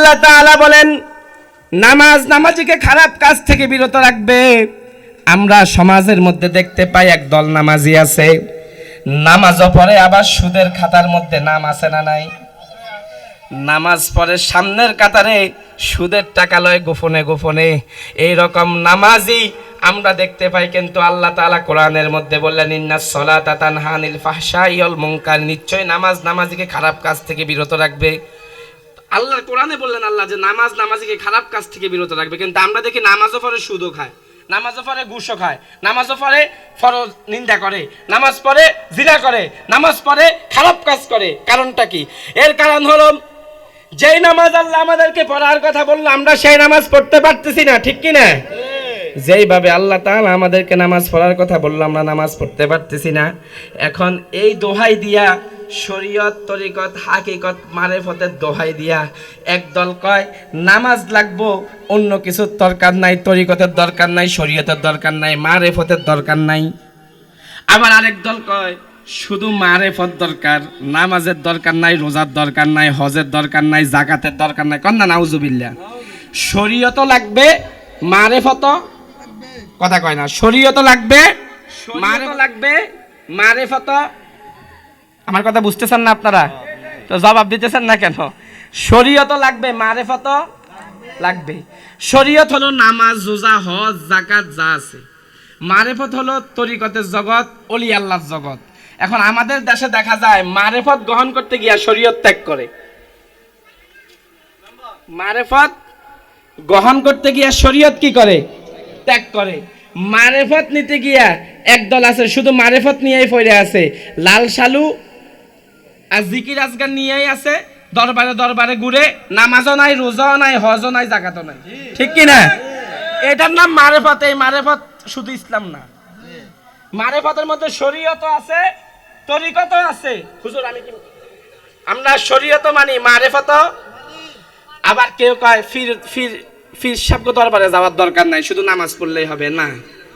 আল্লাহ তাআলা বলেন নামাজিকে খারাপ কাজ থেকে বিরত রাখবে। আমরা সমাজের মধ্যে দেখতে পাই একদল নামাজি আছে, নামাজও পড়ে আবার সুদের খাতার মধ্যে নাম আছে না নাই? নামাজ পড়ে সামনের কাতারে সুদের টাকা লয় গোপনে গোপনে, এইরকম নামাজি আমরা দেখতে পাই। কিন্তু আল্লাহ তাআলা কোরআনের মধ্যে বললেন ইন্নাস সালাতা তানহা আনিল ফাহশাই ওয়াল মুনকার, নিশ্চয় নামাজিকে খারাপ কাজ থেকে বিরত রাখবে। আল্লাহ কোরআনে বললেন আল্লাহ যে নামাজিকে খারাপ কাজ থেকে বিরত রাখবে, কিন্তু আমরা দেখি নামাজও পড়ে সুদও খায়, নামাজও পড়ে ঘুষও খায়, নামাজও পড়ে ফরজ নিন্দা করে, নামাজ পড়ে জিনা করে, নামাজ পড়ে খারাপ কাজ করে। কারণটা কি? এর কারণ হলো যেই নামাজ আল্লাহ আমাদেরকে পড়ার কথা বললো আমরা সেই নামাজ পড়তে পারতেছি না, ঠিক কি না? যেইভাবে আল্লাহ তাআলা আমাদেরকে নামাজ পড়ার কথা বললো আমরা নামাজ পড়তে পারতেছি না। এখন এই দোহাই দিয়া শরীয়ত তরিকত হাকিকত মারেফতের দোহাই দিয়া একদল কয় নামাজ লাগবো, অন্য কিছুর দরকার নাই, তরিকতের দরকার নাই, শরীয়তের দরকার নাই, মারেফতের দরকার নাই। আবার আরেক দল কয় শুধু মারেফত দরকার, নামাজের দরকার নাই, রোজার দরকার নাই, হজের দরকার নাই, যাকাতের দরকার নাই। কন্যা নাউজুবিল্লাহ। শরীয়তও লাগবে, মারেফতও কথা কয় না, শরীয়তও লাগবে, মারেফত লাগবে, মারেফতও। আমার কথা বুঝতেছেন না আপনারা? তো জবাব দিতেছেন না কেন? শরীয়তও লাগবে, মারেফতও লাগবে। শরীয়ত হলো নামাজ, রোজা, হজ, যাকাত যা আছে। মারেফত হলো তরিকতের জগৎ, ওলি আল্লাহর জগৎ। এখন আমাদের দেশে দেখা যায় মারেফত গ্রহণ করতে গিয়া শরীয়ত ত্যাগ করে, মারেফত গ্রহণ করতে গিয়া শরীয়ত কি করে? ত্যাগ করে। মারেফত নিতে গিয়া একদল আছে শুধু মারেফত নিয়েই পড়ে আছে, লাল সালু আর জিকির আজগার নিয়েই আছে, দরবারে দরবারে ঘুরে, নামাজও নাই, রোজাও নাই, হজও নাই, যাকাতও নাই, ঠিক কি না? এটার নাম মারেফত। এই মারেফত শুধু ইসলাম না, মারেফতের মধ্যে শরীয়তও আছে, তরিকতও আছে। হুজুর আমরা শরীয়তও মানি, মারেফতও। আবার কেউ কয় ফির সাহেব দরবারে যাওয়ার দরকার নাই, শুধু নামাজ পড়লেই হবে। না,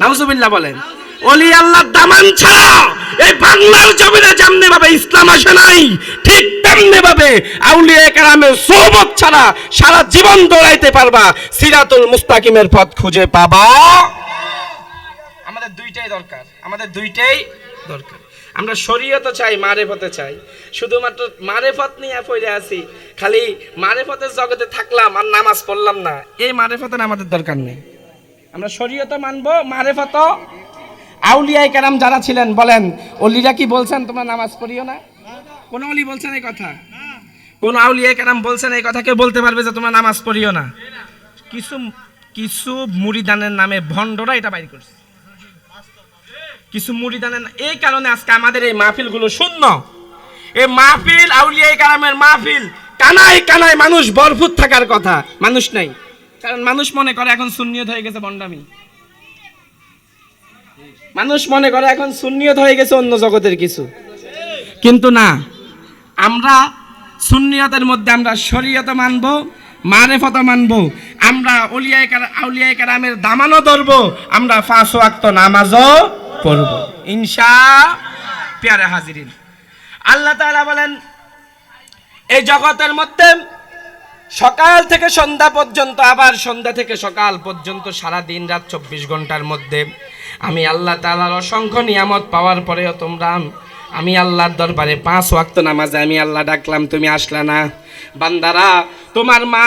নাউজুবিল্লাহ বলেন। ওলি আল্লাহর দামান ছাড়া এই বাংলার জমিনে যেমনি ভাবে ইসলাম আসে নাই, ঠিক তেমনি ভাবে আউলিয়া কেরামের সোহবত ছাড়া সারা জীবন দৌড়াইতে পারবা, সিরাতুল মুস্তাকিমের পথ খুঁজে পাবা। আমাদের দুইটাই দরকার, আমাদের দুইটাই দরকার। আমরা শরীয়ত চাই, মারেফতে চাই। শুধুমাত্র মারেফত নিয়ে পড়ে আছি, খালি মারেফতের জগতে থাকলাম আর নামাজ পড়লাম না, এই মারেফতের আমাদের দরকার নেই। আমরা শরীয়ত মানবো, মারেফত। আউলিয়ায়ে কেরাম যারা ছিলেন বলেন, ওলিরা কি বলছেন তোমরা নামাজ পড়িও না? কোন ওলি বলছেন এই কথা? কোন আউলিয়ায়ে কেরাম বলছেন এই কথা? কেউ বলতে পারবে যে তোমরা নামাজ পড়িও না? কিছু মুরিদানের নামে ভণ্ডরা এটা বাইর করছে, কিছু মুরিদানের। এই কারণে আজকে আমাদের এই মাহফিলগুলো শূন্য। এই মাহফিল আউলিয়ায়ে কেরামের মাহফিল, কানায় কানায় মানুষ ভরপুর থাকার কথা, মানুষ নাই। কারণ মানুষ মনে করে এখন সুন্নিয়ত হয়ে গেছে ভণ্ডামি, মানুষ মনে করে এখন সুন্নিয়ত হয়ে গেছে অন্য জগতের কিছু। কিন্তু না, আমরা সুন্নিয়তের মধ্যে আমরা শরীয়ত মানবো, মারেফত মানবো, আমরা আউলিয়ায়ে কেরামের দামানও ধরবো, আমরা 5 ওয়াক্ত নামাজও পড়বো ইনশাআল্লাহ। প্যারে হাজিরিন, আল্লাহ তাআলা বলেন এই জগতের মধ্যে সকাল থেকে সন্ধ্যা পর্যন্ত, আবার সন্ধ্যা থেকে সকাল পর্যন্ত, সারা দিন রাত 24 ঘন্টার মধ্যে আমি আল্লাহ তাআলার অসংখ্য নিয়ামত পাওয়ার পরেও তোমরা আমি আল্লাহর দরবারে 5 ওয়াক্ত নামাজে আমি আল্লাহ ডাকলাম, তুমি আসলা না। বান্দারা, তোমার মা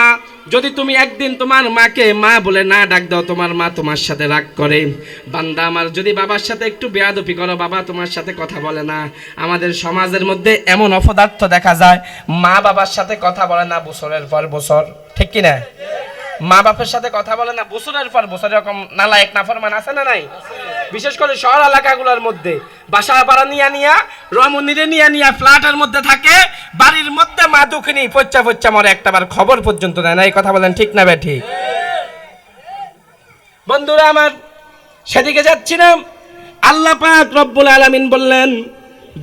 যদি তুমি একদিন তোমার মাকে মা বলে না ডাক দাও, তোমার মা তোমার সাথে রাগ করে। বান্দা আমার, যদি বাবার সাথে একটু বেয়াদবি করো, বাবা তোমার সাথে কথা বলে না। আমাদের সমাজের মধ্যে এমন অপদার্থ দেখা যায়, মা বাবার সাথে কথা বলে না বছরের পর বছর, ঠিক কি না? মা বাপের সাথে কথা বলে না বছরের পর বছর। এরকম নালায়েক নাফরমান আছে না নাই? বিশেষ করে শহর এলাকাগুলোর মধ্যে বাসা ভাড়া নিয়া রমণীরে নিয়া ফ্ল্যাটের মধ্যে থাকে, বাড়ির মধ্যে মা দুঃখিনী পচ্চা মরে, একটাবার খবর পর্যন্ত দেয় না। এই কথা বলেন ঠিক না বেঠি? বন্ধুরা আমার, সেদিকে যাচ্ছিলাম। আল্লাহ পাক রব্বুল আলামিন বললেন,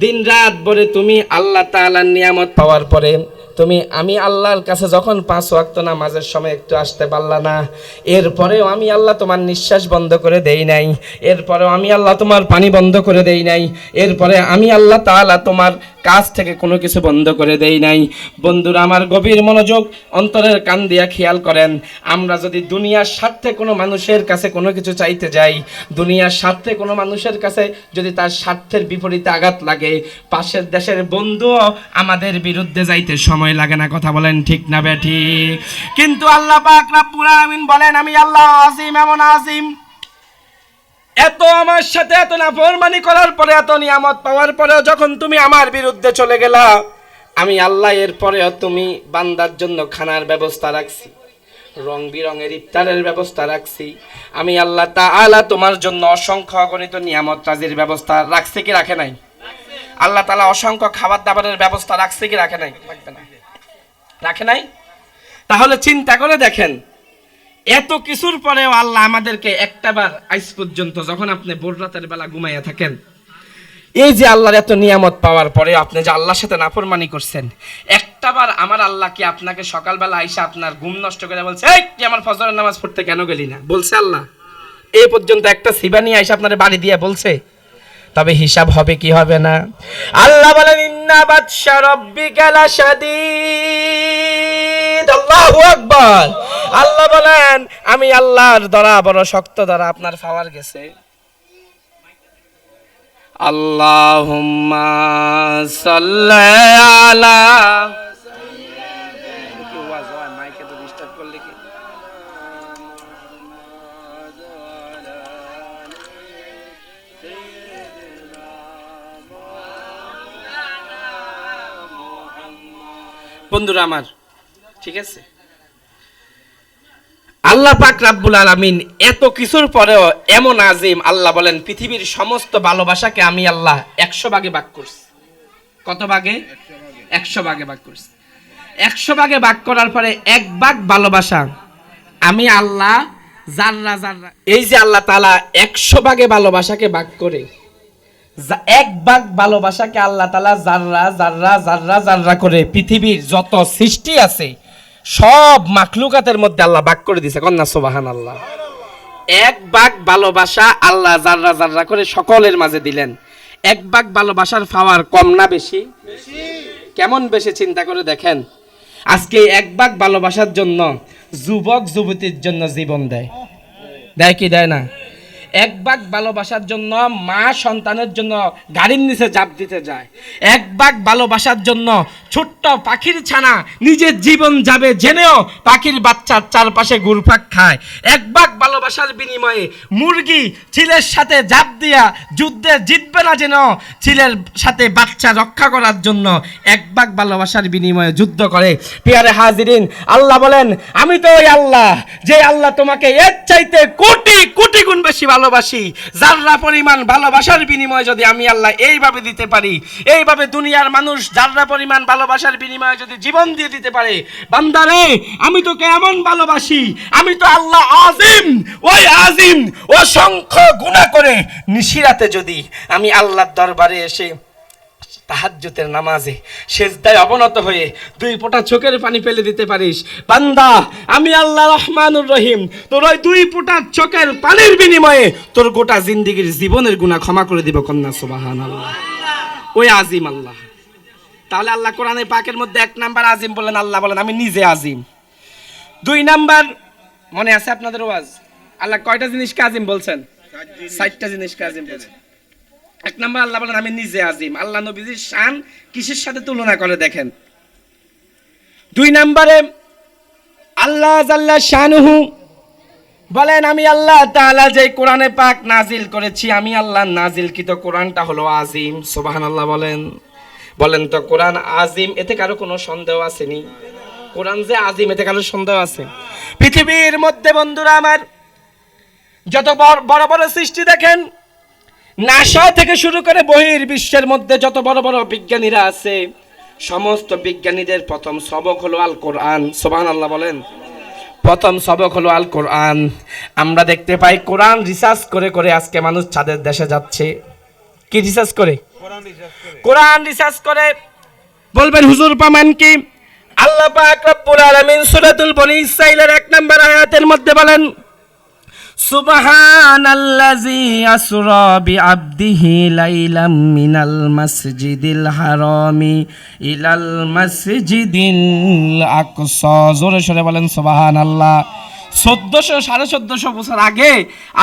দিন রাত ভরে তুমি আল্লাহ তাআলার নিয়ামত পাওয়ার পরে আমি আল্লাহর কাছে যখন 5 ওয়াক্ত নামাজের সময় একটু আসতে পারলা না, এরপরেও আমি আল্লাহ তোমার নিঃশ্বাস বন্ধ করে দেই নাই, এরপরেও আমি আল্লাহ তোমার পানি বন্ধ করে দেই নাই, এরপরে আমি আল্লাহ তাআলা তোমার কাছ থেকে কোনো কিছু বন্ধ করে দেই নাই। বন্ধুরা আমার, গভীর মনোযোগ, অন্তরের কান দিয়া খেয়াল করেন। আমরা যদি দুনিয়ার স্বার্থে কোনো মানুষের কাছে কোনো কিছু চাইতে যাই, দুনিয়ার স্বার্থে কোনো মানুষের কাছে যদি তার স্বার্থের বিপরীতে আঘাত লাগে, পাশের দেশের বন্ধুও আমাদের বিরুদ্ধে যাইতে সময় লাগে না। কথা বলেন ঠিক না বেঠিক? কিন্তু আল্লাহ পাক রব্বুল আলামিন বলেন, আমি আল্লাহ আজিম, এমন আজিম, এত আমার সাথে এত নাফরমানি করার পরে, এত নিয়ামত পাওয়ার পরেও যখন তুমি আমার বিরুদ্ধে চলে গেলা, আমি আল্লাহ এর পরেও তুমি বান্দার জন্য খানার ব্যবস্থা রাখছি, রং বিরঙের ইফতারের ব্যবস্থা রাখছি। আমি আল্লাহ তাআলা তোমার জন্য অসংখ্য অগণিত নিয়ামত রাজির ব্যবস্থা রাখছে কি রাখে নাই? আল্লাহ তাআলা অসংখ্য খাবার দাবারের ব্যবস্থা রাখছে কি রাখে নাই? রাখবে না, রাখে নাই? তাহলে চিন্তা করে দেখেন, এত কিছুর পরেও আল্লাহ আমাদেরকে একটাবার আজ পর্যন্ত, যখন আপনি ভোর রাতের বেলা ঘুমাইয়া থাকেন, এই যে আল্লাহর এত নিয়ামত পাওয়ার পরে আপনি যে আল্লাহর সাথে নাফরমানি করছেন, একটাবার আমার আল্লাহ কি আপনাকে সকালবেলা আইসা আপনার ঘুম নষ্ট করে বলছে, এই তুই আমার ফজরের নামাজ পড়তে কেন গেলি না? বলছে আল্লাহ? এই পর্যন্ত একটা সিবানি আইসা আপনার বাড়ি দিয়ে বলছে? তবে হিসাব হবে কি হবে না? আল্লাহ বলেন, ইন্না বাতশা রাব্বিকা লাশাদীদ। আল্লাহু আকবার। আল্লাহ বলেন, আমি আল্লাহর ধরা বড় শক্ত ধরা, আপনার পাওয়ার গেছে। আল্লাহুম্মা সাল্লি আলা, মাইকে তো ডিস্টার্ব করলে কি? বন্ধুরা আমার, ঠিক আছে, আল্লাহ পাক রব্বুল আলামিন এত কিছুর পরেও এমন আজিম, আল্লাহ বলেন পৃথিবীর সমস্ত ভালোবাসাকে আমি আল্লাহ 100 ভাগে ভাগ করছি। কত ভাগে? 100 ভাগে ভাগ করছি। 100 ভাগে ভাগ করার পরে 1 ভাগ ভালোবাসা আমি আল্লাহ জাররা জাররা, এই যে আল্লাহ তাআলা 100 ভাগে ভালোবাসাকে ভাগ করে 1 ভাগ ভালোবাসাকে আল্লাহ তাআলা জাররা জাররা জাররা জাররা করে পৃথিবীর যত সৃষ্টি আছে সব মাখলুকাতের মধ্যে আল্লাহ ভাগ করে দিয়েছে। কন্যা সুবহানাল্লাহ। 1 ভাগ ভালোবাসা আল্লাহ জাররা জাররা করে সকলের মাঝে দিলেন। 1 ভাগ ভালোবাসার পাওয়ার কম না বেশি? কেমন বেশি চিন্তা করে দেখেন। আজকে 1 ভাগ ভালোবাসার জন্য যুবক যুবতীর জন্য জীবন দেয়, দেয় কি দেয় না? 1 ভাগ ভালোবাসার জন্য মা সন্তানের জন্য গাড়ির নিচে ঝাঁপ দিতে যায়। 1 ভাগ ভালোবাসার জন্য ছোট্ট পাখির ছানা নিজের জীবন যাবে জেনেও পাখির বাচ্চার চারপাশে ঘুরপাক খায়। 1 ভাগ ভালোবাসার বিনিময়ে মুরগি ছিলের সাথে ঝাঁপ দিয়া যুদ্ধে জিতবে না যেন ছিলের সাথে বাচ্চা রক্ষা করার জন্য 1 ভাগ ভালোবাসার বিনিময়ে যুদ্ধ করে। প্রিয় হাজিরিন, আল্লাহ বলেন, আমি তো ওই আল্লাহ যে আল্লাহ তোমাকে এর চাইতে কোটি কোটি গুণ বেশি ভালোবাসি। জাররা পরিমাণ ভালোবাসার বিনিময়ে যদি আমি আল্লাহ এইভাবে দিতে পারি, এইভাবে দুনিয়ার মানুষ জাররা পরিমাণ ভালোবাসার বিনিময়ে যদি জীবন দিয়ে দিতে পারে, বান্দারে আমি তোকে এমন ভালোবাসি, আমি তো আল্লাহ আজিম, ওই আজিম অসংখ্য গুনাহ করে নিশিরাতে যদি আমি আল্লাহর দরবারে এসে তাহাজ্জুদের নামাজে সিজদায় অবনত হয়ে 2 ফোঁটা চোখের পানি ফেলে দিতে পারিস, বান্দা আমি আল্লাহ রহমানুর রহিম তোর ওই 2 ফোঁটা চোখের পানির বিনিময়ে তোর গোটা জিন্দেগীর জীবনের গুনাহ ক্ষমা করে দিব। কন্যা সুবহানাল্লাহ। ওই আজিম আল্লাহ। তাহলে আল্লাহ কোরআনে পাকের মধ্যে 1 নাম্বার আজিম বলেন, আল্লাহ বলেন আমি নিজে আজিম। 2 নাম্বার, মনে আছে আপনাদের ওয়াজ, আল্লাহ কয়টা জিনিসকে আজিম বলছেন? 4টা জিনিসকে আজিম বলছেন। 1 নাম্বার আল্লাহ বলেন আমি নিজে আজিম। আল্লাহ নবীজির শান কিসের সাথে তুলনা করে দেখেন। 2 নম্বরে আল্লাহ জাল্লা শানুহু বলেন, আমি আল্লাহ তাআলা যে কোরআনে পাক নাজিল করেছি, আমি আল্লাহ নাজিলকৃত কোরআনটা হলো আজিম। সুবহানাল্লাহ বলেন। বলেন তো কোরআন আজিম, এতে কারো কোনো সন্দেহ আসেনি? কোরআন যে আজিম এতে কারো সন্দেহ আছে? পৃথিবীর মধ্যে বন্ধুরা আমার যত বড় বড় সৃষ্টি দেখেন, নাসা থেকে শুরু করে বহির বিশ্বের মধ্যে যত বড় বড় বিজ্ঞানীরা আছে, সমস্ত বিজ্ঞানীদের প্রথম সবক হলো আল কোরআন। সুবহানাল্লাহ বলেন। প্রথম সবক হলো আল কোরআন। আমরা দেখতে পাই কোরআন রিসার্চ করে করে আজকে মানুষ চাঁদের দেশে যাচ্ছে। কি রিসার্চ করে? কোরআন রিসার্চ করে। বলবেন হুজুর প্রমাণ কি? আল্লাহ পাক রব্বুল আলামিন সূরাতুল বনী ইসরাঈলের 1 নম্বর আয়াতের মধ্যে বলেন, সুবহানাল্লাযী আসরা বিআবদিহি লাইলাম মিনাল মাসজিদিল হারামি ইলাল মাসজিদিল আকসা। জোরে সরে বলেন সুবহানাল্লাহ। 1400 বছর আগে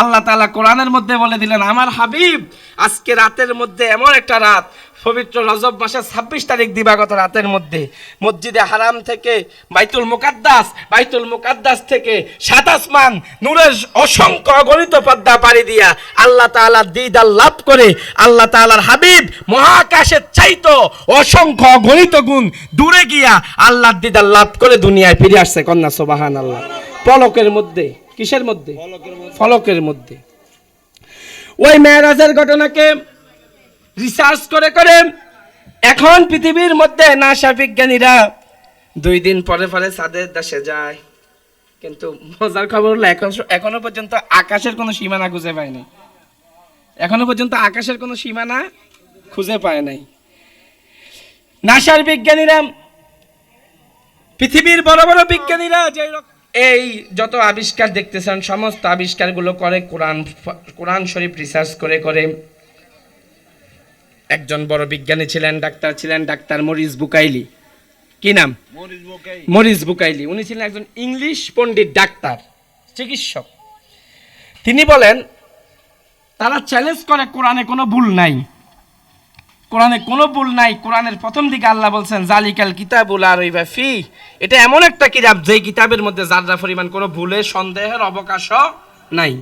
আল্লাহ তাআলা কোরআনের মধ্যে বলে দিলেন, আমার হাবিব আজকে রাতের মধ্যে এমন একটা রাত, পবিত্র রজব মাসের 26 তারিখ দিবাগত রাতের মধ্যে মসজিদে হারাম থেকে বাইতুল মুকাদ্দাস থেকে 7 আসমান নূরের অসংখ্য অগণিত পর্দা পাড়ি দিয়া আল্লাহ তাআলার দিদার লাভ করে আল্লাহ তাআলার হাবিব মহাকাশের চাইতো অসংখ্য অগণিত গুণ দূরে গিয়া আল্লাহর দিদার লাভ করে দুনিয়ায় ফিরে আসছে। কন্যা সুবহানাল্লাহ। পলকের মধ্যে, কিসের মধ্যে? ফলকের মধ্যে। ওই মেরাজের ঘটনাকে রিসার্চ করে করে এখন পৃথিবীর মধ্যে নাসা বিজ্ঞানীরা 2 দিন পরে পরে চাঁদের দেশে যায়, কিন্তু মজার খবর হলো এখনো পর্যন্ত আকাশের কোনো সীমানা খুঁজে পায় নাই। এখনো পর্যন্ত আকাশের কোনো সীমানা খুঁজে পায় নাই। নাসার বিজ্ঞানীরা, পৃথিবীর বড় বড় বিজ্ঞানীরা যে এই যত আবিষ্কার দেখতেছেন সমস্ত আবিষ্কারগুলো করে কোরআন শরীফ রিসার্চ করে করে। একজন বড় বিজ্ঞানী ছিলেন, ডাক্তার মরিস বুকাইলি। কি নাম? Morris Bucaille. উনি ছিলেন একজন ইংলিশ পণ্ডিত, ডাক্তার, চিকিৎসক। তিনি বলেন, তারা চ্যালেঞ্জ করে কোরআনে কোনো ভুল নাই, কোরআনে কোনো ভুল নাই। কোরআনের প্রথম দিকে আল্লাহ বলছেন জালিকাল কিতাবুল লা রাইবা ফি, এটা এমন একটা কিতাব যে কিতাবের মধ্যে যাররা পরিমাণ কোনো ভুলের সন্দেহের অবকাশও নাই।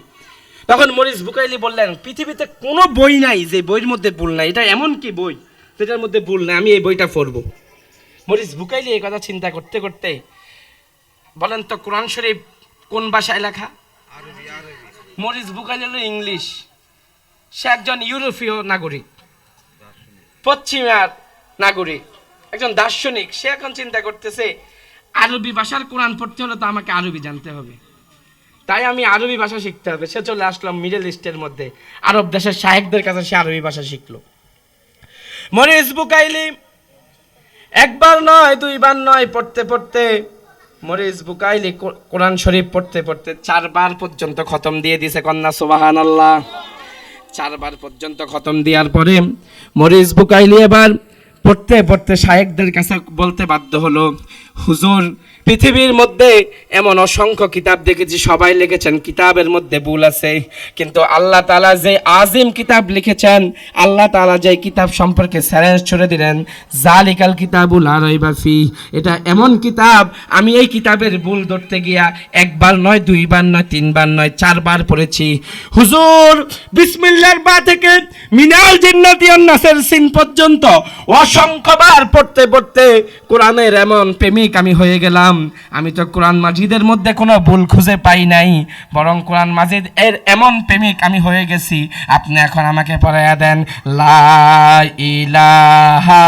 তখন মরিস বুকাইলি বললেন, পৃথিবীতে কোনো বই নাই যে বইয়ের মধ্যে ভুল নাই, এটা এমন কি বই যেটার মধ্যে ভুল নাই, আমি এই বইটা পড়ব। মরিস বুকাইলি এই কথা চিন্তা করতে করতে বলেন তো, কোরআন শরীফ কোন ভাষায় লেখা? মরিস বুকাইলি হলো ইংলিশ, সে একজন ইউরোপীয় নাগরিক, পশ্চিমার নাগরিক, একজন দার্শনিক। সে এখন চিন্তা করতেছে আরবি ভাষার কোরআন পড়তে হলে তো আমাকে আরবি জানতে হবে, তাই আমি আরবি ভাষা শিখতে হবে। সে চলে আসলাম মিডল ইস্টের মধ্যে, আরব দেশের শায়েখদের কাছে সে আরবি ভাষা শিখলো। মরিস বুকাইলি একবার নয়, 2 বার নয়, পড়তে পড়তে মরিস বুকাইলি কোরআন শরীফ পড়তে পড়তে 4 বার পর্যন্ত খতম দিয়ে দিয়েছে। কন্যা সুবহানাল্লাহ। 4 বার পর্যন্ত খতম দেওয়ার পরে মরিস বুকাইলি এবার পড়তে পড়তে শায়েখদের কাছে বলতে বাধ্য হলো, হুজুর, পৃথিবীর মধ্যে এমন অসংখ্য কিতাব দেখেছি, সবাই লিখেছেন কিতাবের মধ্যে ভুল আছে, কিন্তু আল্লাহ তাআলা যে আজিম কিতাব লিখেছেন, আল্লাহ তাআলা যে কিতাব সম্পর্কে চ্যালেঞ্জ ছুড়ে দিলেন, জালিকাল কিতাবুল লা রাইবা ফি, এটা এমন কিতাব, আমি এই কিতাবের ভুল ধরতে গিয়া 1 বার নয়, 2 বার নয়, 3 বার নয়, 4 বার পড়েছি। হুজুর, বিসমিল্লাহর বা থেকে মিনাল জিন্নাতি ওয়ান নাসের সিন পর্যন্ত অসংখ্যবার পড়তে পড়তে কোরআনের এমন প্রেমিক আমি হয়ে গেলাম। আমি তো কোরআন মাজিদের মধ্যে কোনো ভুল খুঁজে পাই নাই, বরং কোরআন মাজিদ এর এমন প্রেমিক আমি হয়ে গেছি। আপনি এখন আমাকে পড়াইয়া দেন, লা ইলাহা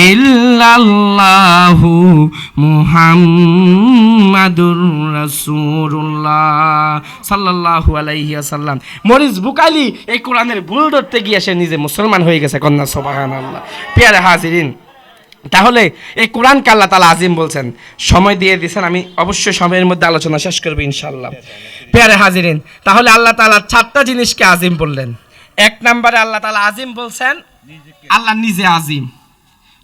ইল্লাল্লাহু মুহাম্মাদুর রাসূলুল্লাহ সাল্লাল্লাহু আলাইহি ওয়াসাল্লাম। মরিস বুকাইলি এই কোরআনের ভুল ধরতে গিয়ে সে নিজে মুসলমান হয়ে গেছে। কন্যা সুবহানাল্লাহ। প্রিয় হাজিরিন, তাহলে এই কোরআনকে আল্লাহ তাআলা আজিম বলছেন। সময় দিয়ে দিয়েছেন, আমি অবশ্যই সময়ের মধ্যে আলোচনা শেষ করব ইনশাআল্লাহ। প্রিয় হাজিরিন, তাহলে আল্লাহ তাআলা 4টা জিনিসকে আজিম বললেন। 1 নম্বরে আল্লাহ তাআলা আজিম বলছেন, আল্লাহ নিজে আজিম।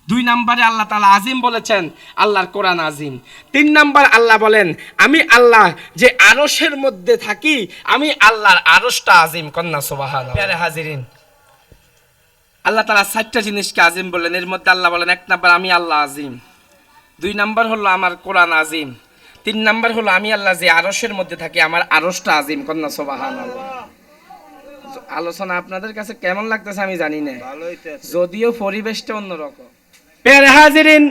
2 নম্বরে আল্লাহ তাআলা আজিম বলেছেন, আল্লাহর কোরআন আজিম। 3 নম্বর আল্লাহ বলেন, আমি আল্লাহ যে আরশের মধ্যে থাকি, আমি আল্লাহর আরশটা আজিম। কন্যা সুবহানাল্লাহ। প্রিয় হাজিরিন, আল্লাহ তাআলা 4টা জিনিসকে আজিম বললেন। এর মধ্যে আল্লাহ বলেন, 1 নম্বর আমি আল্লাহ আজিম, 2 নম্বর হলো আমার কোরআন আজিম, 3 নম্বর হলো আমি আল্লাহ যে আরশের মধ্যে থাকি, আমার আরশটা আজিম। কন্যা সুবহানাল্লাহ। আলোচনা আপনাদের কাছে কেমন লাগতেছে আমি জানি না, যদিও পরিবেশটা অন্যরকম। প্রিয় হাজিরিন,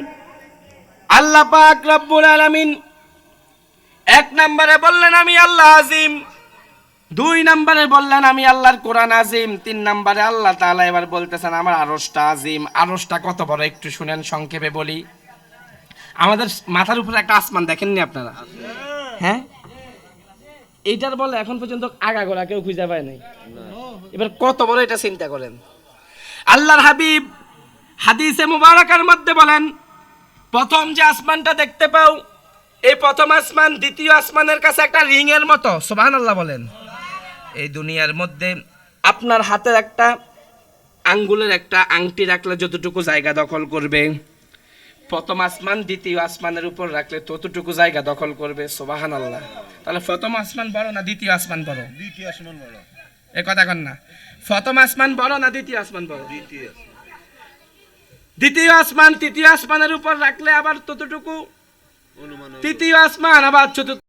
আল্লাহ পাক রব্বুল আলামিন 1 নম্বরে বললেন আমি আল্লাহ আজিম, 2 নম্বরে বললেন আমি আল্লাহর কোরআন আজিম, 3 নম্বরে আল্লাহ তাআলা এবার বলতেছেন আমার আরশটা আজিম। আরশটা কত বড় একটু শুনেন, সংক্ষেপে বলি। আমাদের মাথার উপরে একটা আসমান দেখেননি আপনারা? হ্যাঁ, এইটার বলে এখন পর্যন্ত আগাগোড়া কেউ খুঁজে পায় নাই। এবার কত বড় এটা চিন্তা করেন। আল্লাহর হাবিব হাদিসে মুবারাকার মধ্যে বলেন, প্রথম যে আসমানটা দেখতে পাও, এই প্রথম আসমান দ্বিতীয় আসমানের কাছে একটা রিং এর মতো। সুবহানাল্লাহ বলেন। এই দুনিয়ার মধ্যে আপনার হাতের একটা আঙ্গুলের একটা আংটি রাখলে যতটুকু জায়গা দখল করবে, প্রথম আসমান দ্বিতীয় আসমানের উপর রাখলে ততটুকু জায়গা দখল করবে। সুবহানাল্লাহ। তাহলে প্রথম আসমান বড় না দ্বিতীয় আসমান বড়? দ্বিতীয় আসমান বড়। এ কথা কন না। প্রথম আসমান বড় না দ্বিতীয় আসমান বড়? দ্বিতীয়। দ্বিতীয় আসমান তৃতীয় আসমানের উপর রাখলে আবার ততটুকু, অনুমান তৃতীয় আসমান আবার চতুর্থ